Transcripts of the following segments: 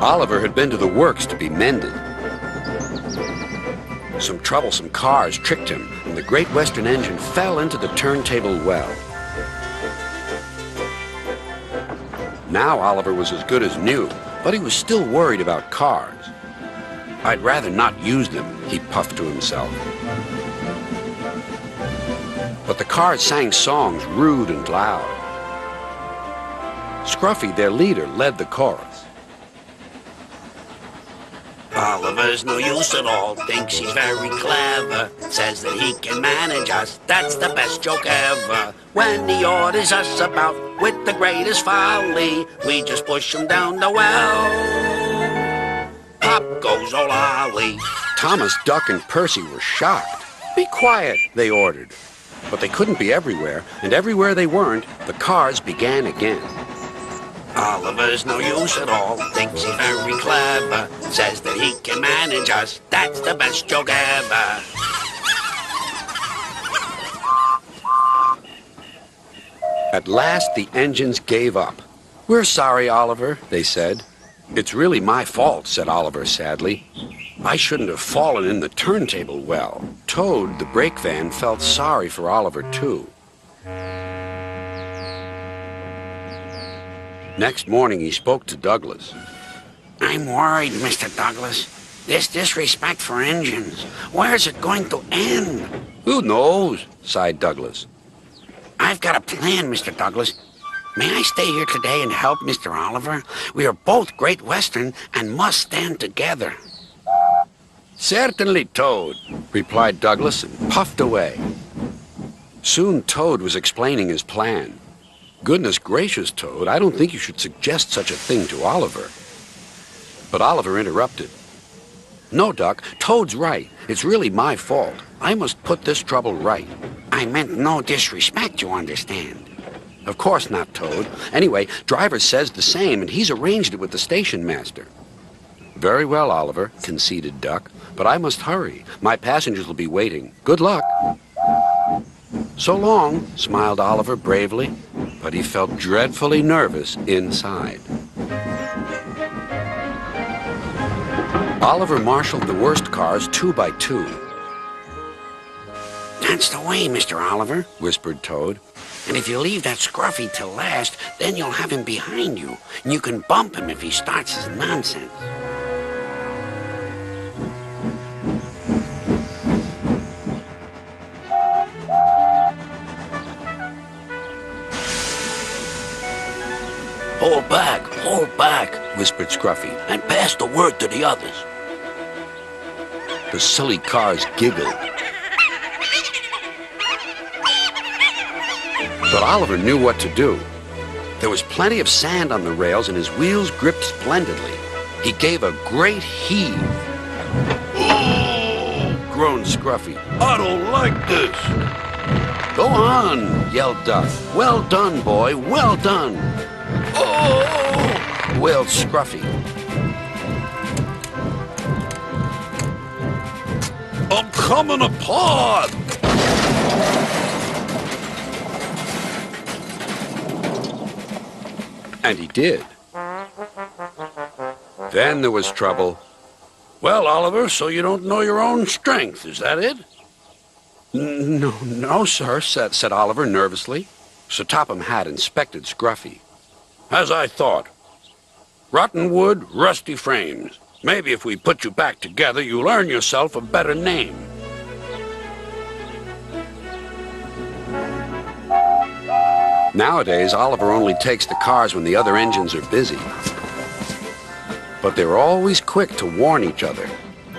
Oliver had been to the works to be mended. Some troublesome cars tricked him, and the Great Western engine fell into the turntable well. Now Oliver was as good as new, but he was still worried about cars. "I'd rather not use them," he puffed to himself. But the cars sang songs rude and loud. Scruffy, their leader, led the chorus. Oliver's no use at all, thinks he's very clever, says that he can manage us, that's the best joke ever. When he orders us about with the greatest folly, we just push him down the well. Pop goes old Ollie. Thomas, Duck, and Percy were shocked. "Be quiet," they ordered. But they couldn't be everywhere, and everywhere they weren't, the cars began again. Oliver's no use at all, thinks he's very clever, says that he can manage us, that's the best joke ever. At last, the engines gave up. "We're sorry, Oliver," they said. "It's really my fault," said Oliver sadly. "I shouldn't have fallen in the turntable well." Toad, the brake van, felt sorry for Oliver, too. Next morning, he spoke to Douglas. "I'm worried, Mr. Douglas. This disrespect for engines, where's it going to end?" "Who knows?" sighed Douglas. "I've got a plan, Mr. Douglas. May I stay here today and help Mr. Oliver? We are both Great Western and must stand together." "Certainly, Toad," replied Douglas and puffed away. Soon Toad was explaining his plan. "Goodness gracious, Toad, I don't think you should suggest such a thing to Oliver." But Oliver interrupted. "No, Duck, Toad's right. It's really my fault. I must put this trouble right." "I meant no disrespect, you understand." "Of course not, Toad. Anyway, driver says the same, and he's arranged it with the station master." "Very well, Oliver," conceded Duck, "but I must hurry. My passengers will be waiting. Good luck." "So long," smiled Oliver bravely, but he felt dreadfully nervous inside. Oliver marshaled the worst cars 2 by 2. "That's the way, Mr. Oliver," whispered Toad. "And if you leave that Scruffy till last, then you'll have him behind you, and you can bump him if he starts his nonsense." Hold back, whispered Scruffy, and pass the word to the others." The silly cars giggled. But Oliver knew what to do. There was plenty of sand on the rails, and his wheels gripped splendidly. He gave a great heave. "Oh!" groaned Scruffy. "I don't like this." "Go on," yelled Duck. "Well done, boy, well done." "Oh!" wailed Scruffy. "I'm coming apart!" And he did. Then there was trouble. "Well, Oliver, so you don't know your own strength, is that it?" No, sir," said Oliver nervously. Sir Topham Hatt inspected Scruffy. "As I thought. Rotten wood, rusty frames. Maybe if we put you back together, you'll earn yourself a better name." Nowadays, Oliver only takes the cars when the other engines are busy. But they're always quick to warn each other.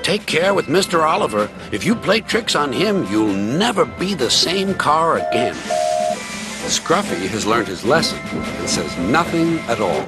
"Take care with Mr. Oliver. If you play tricks on him, you'll never be the same car again." Scruffy has learned his lesson and says nothing at all.